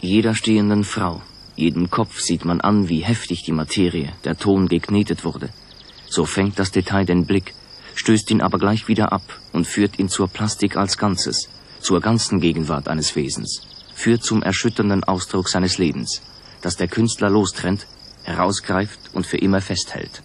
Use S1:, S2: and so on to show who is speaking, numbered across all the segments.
S1: Jeder stehenden Frau, jeden Kopf sieht man an, wie heftig die Materie, der Ton geknetet wurde. So fängt das Detail den Blick, stößt ihn aber gleich wieder ab und führt ihn zur Plastik als Ganzes, zur ganzen Gegenwart eines Wesens, führt zum erschütternden Ausdruck seines Lebens, das der Künstler lostrennt, herausgreift und für immer festhält.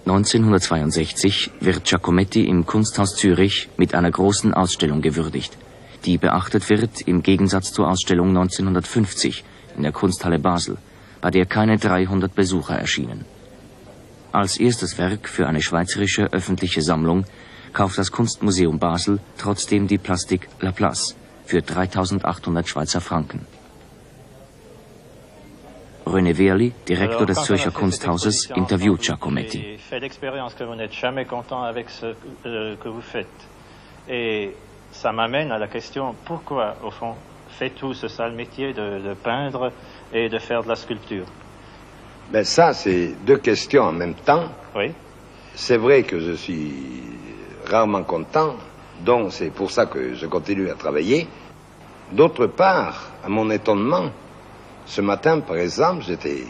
S1: (1962) wird Giacometti im Kunsthaus Zürich mit einer großen Ausstellung gewürdigt, die beachtet wird im Gegensatz zur Ausstellung 1950 in der Kunsthalle Basel, bei der keine 300 Besucher erschienen. Als erstes Werk für eine schweizerische öffentliche Sammlung kauft das Kunstmuseum Basel trotzdem die Plastik Laplace für 3.800 Schweizer Franken. René Wehrli, Direktor des Zürcher Kunsthauses, interviewt Giacometti.
S2: Ça m'amène à la question, pourquoi, au fond, faites-vous ce sale métier de peindre et de faire de la sculpture?
S3: Ben ça, c'est deux questions en même temps.
S2: Oui.
S3: C'est vrai que je suis rarement content, donc c'est pour ça que je continue à travailler. D'autre part, à mon étonnement, ce matin, par exemple, j'étais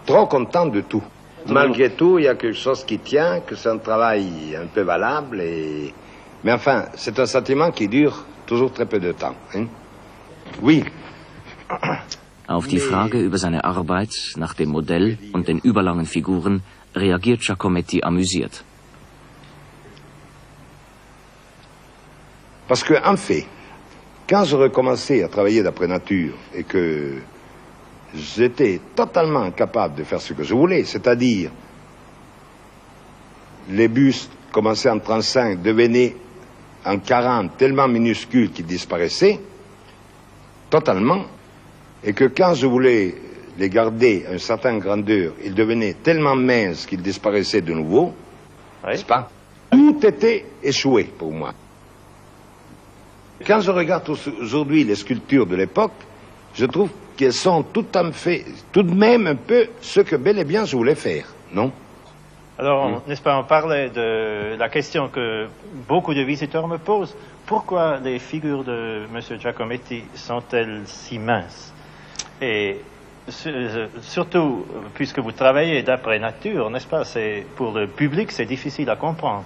S3: trop content de tout. Malgré tout, il y a quelque chose qui tient, que c'est un travail un peu valable et... Mais enfin, c'est un sentiment qui dure toujours très peu de temps. Hein? Oui.
S1: Auf die Frage über seine Arbeit nach dem Modell und den überlangen Figuren reagiert Giacometti amüsiert.
S3: Parce que, en fait, quand je recommençais à travailler d'après nature et que j'étais totalement incapable de faire ce que je voulais, c'est-à-dire les bustes commençaient en 35, devenaient en 40 tellement minuscules qu'ils disparaissaient totalement, et que quand je voulais les garder à une certaine grandeur, ils devenaient tellement minces qu'ils disparaissaient de nouveau, oui. N'est-ce pas? Tout était échoué pour moi. Quand je regarde aujourd'hui les sculptures de l'époque, je trouve qu'elles sont tout de même un peu ce que bel et bien je voulais faire, non?
S2: Alors, n'est-ce pas, on parlait de la question que beaucoup de visiteurs me posent. Pourquoi les figures de M. Giacometti sont-elles si minces? Et surtout, puisque vous travaillez d'après nature, n'est-ce pas, pour le public, c'est difficile à comprendre.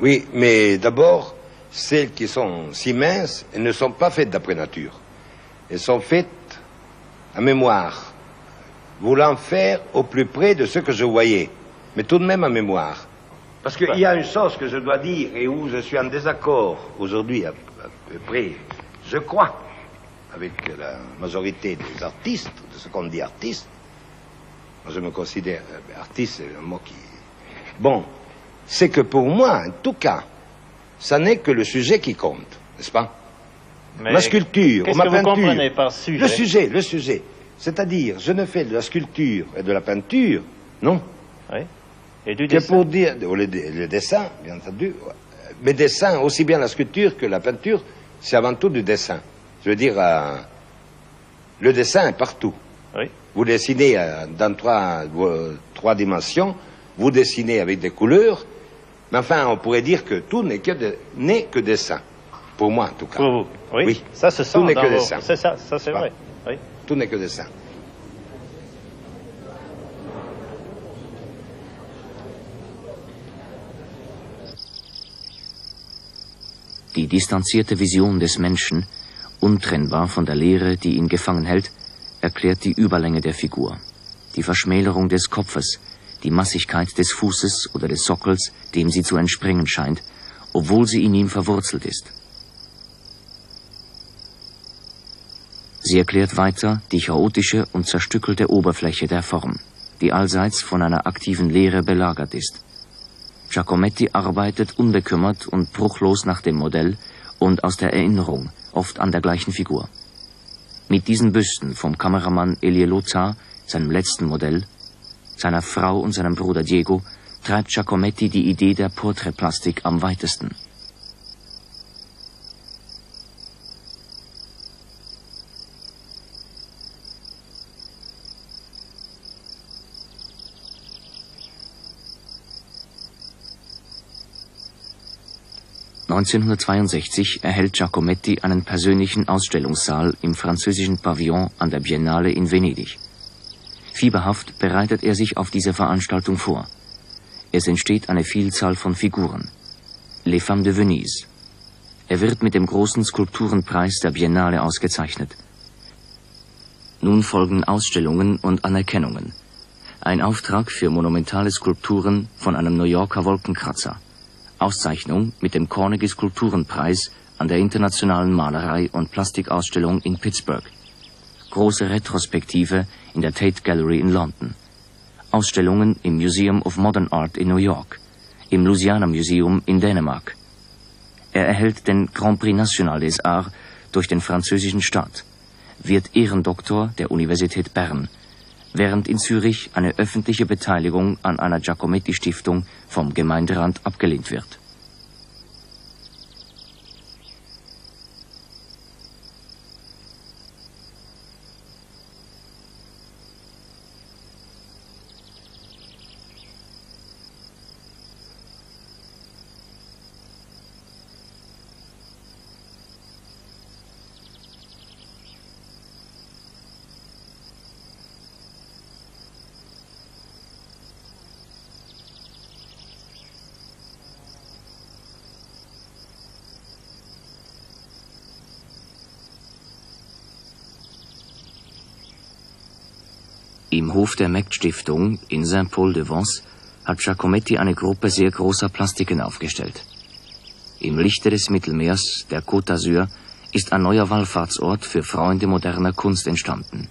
S3: Oui, mais d'abord, celles qui sont si minces, elles ne sont pas faites d'après nature. Elles sont faites à mémoire, voulant faire au plus près de ce que je voyais. Mais tout de même à mémoire. Parce qu'il y a une chose que je dois dire et où je suis en désaccord aujourd'hui à peu près, je crois, avec la majorité des artistes, de ce qu'on dit artiste. Moi, je me considère artiste, c'est un mot qui... Bon, c'est que pour moi, en tout cas, ça n'est que le sujet qui compte, n'est-ce pas?
S2: Mais
S3: ma sculpture, ma peinture...
S2: Qu'est-ce que vous comprenez par sujet?
S3: Le sujet. C'est-à-dire, je ne fais de la sculpture et de la peinture, non?
S2: Oui. Et du dessin?
S3: Pour dire, le dessin, bien entendu, mais dessin, aussi bien la sculpture que la peinture, c'est avant tout du dessin. Je veux dire, le dessin est partout.
S2: Oui.
S3: Vous dessinez dans trois dimensions, vous dessinez avec des couleurs, mais enfin, on pourrait dire que tout n'est que dessin. Pour moi, en tout cas.
S2: Pour vous, oui.
S3: Oui.
S2: Ça se sent
S3: tout n'est
S2: dans
S3: que
S2: vos...
S3: dessin.
S2: C'est ça c'est vrai. Oui.
S3: Tout n'est que dessin.
S1: Die distanzierte Vision des Menschen, untrennbar von der Leere, die ihn gefangen hält, erklärt die Überlänge der Figur, die Verschmälerung des Kopfes, die Massigkeit des Fußes oder des Sockels, dem sie zu entspringen scheint, obwohl sie in ihm verwurzelt ist. Sie erklärt weiter die chaotische und zerstückelte Oberfläche der Form, die allseits von einer aktiven Leere belagert ist. Giacometti arbeitet unbekümmert und bruchlos nach dem Modell und aus der Erinnerung, oft an der gleichen Figur. Mit diesen Büsten vom Kameramann Elie Lozar, seinem letzten Modell, seiner Frau und seinem Bruder Diego, treibt Giacometti die Idee der Porträtplastik am weitesten. (1962) erhält Giacometti einen persönlichen Ausstellungssaal im französischen Pavillon an der Biennale in Venedig. Fieberhaft bereitet er sich auf diese Veranstaltung vor. Es entsteht eine Vielzahl von Figuren. Les Femmes de Venise. Er wird mit dem großen Skulpturenpreis der Biennale ausgezeichnet. Nun folgen Ausstellungen und Anerkennungen. Ein Auftrag für monumentale Skulpturen von einem New Yorker Wolkenkratzer. Auszeichnung mit dem Carnegie-Skulpturenpreis an der Internationalen Malerei- und Plastikausstellung in Pittsburgh. Große Retrospektive in der Tate Gallery in London. Ausstellungen im Museum of Modern Art in New York, im Louisiana Museum in Dänemark. Er erhält den Grand Prix National des Arts durch den französischen Staat, wird Ehrendoktor der Universität Bern, während in Zürich eine öffentliche Beteiligung an einer Giacometti-Stiftung vom Gemeinderat abgelehnt wird. Im Hof der Mägd-Stiftung in Saint-Paul-de-Vence hat Giacometti eine Gruppe sehr großer Plastiken aufgestellt. Im Lichte des Mittelmeers, der Côte d'Azur, ist ein neuer Wallfahrtsort für Freunde moderner Kunst entstanden.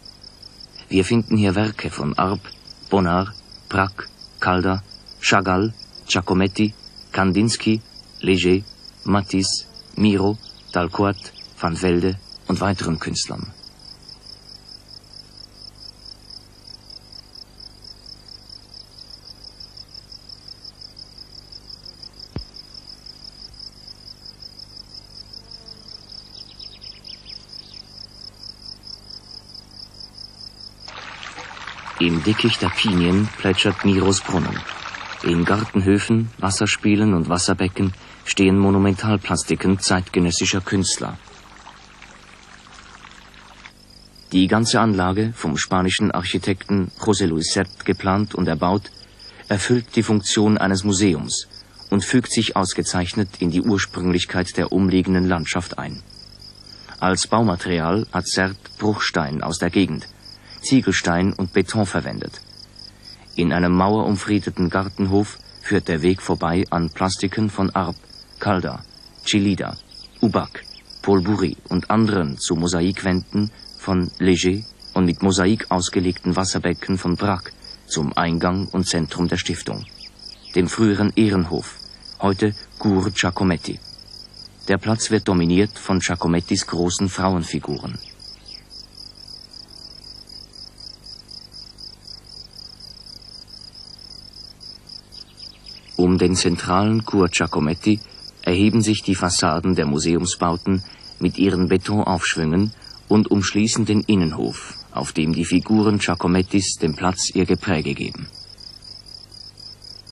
S1: Wir finden hier Werke von Arp, Bonnard, Braque, Calder, Chagall, Giacometti, Kandinsky, Léger, Matisse, Miro, Dalcourt, Van Velde und weiteren Künstlern. Im Dickicht der Pinien plätschert Miros Brunnen. In Gartenhöfen, Wasserspielen und Wasserbecken stehen Monumentalplastiken zeitgenössischer Künstler. Die ganze Anlage, vom spanischen Architekten José Luis Sert geplant und erbaut, erfüllt die Funktion eines Museums und fügt sich ausgezeichnet in die Ursprünglichkeit der umliegenden Landschaft ein. Als Baumaterial hat Sert Bruchstein aus der Gegend, Ziegelstein und Beton verwendet. In einem mauerumfriedeten Gartenhof führt der Weg vorbei an Plastiken von Arp, Calder, Chillida, Ubac, Paul Bury und anderen zu Mosaikwänden von Léger und mit Mosaik ausgelegten Wasserbecken von Braque zum Eingang und Zentrum der Stiftung, dem früheren Ehrenhof, heute Cour Giacometti. Der Platz wird dominiert von Giacomettis großen Frauenfiguren. Um den zentralen Cour Giacometti erheben sich die Fassaden der Museumsbauten mit ihren Betonaufschwüngen und umschließen den Innenhof, auf dem die Figuren Giacomettis dem Platz ihr Gepräge geben.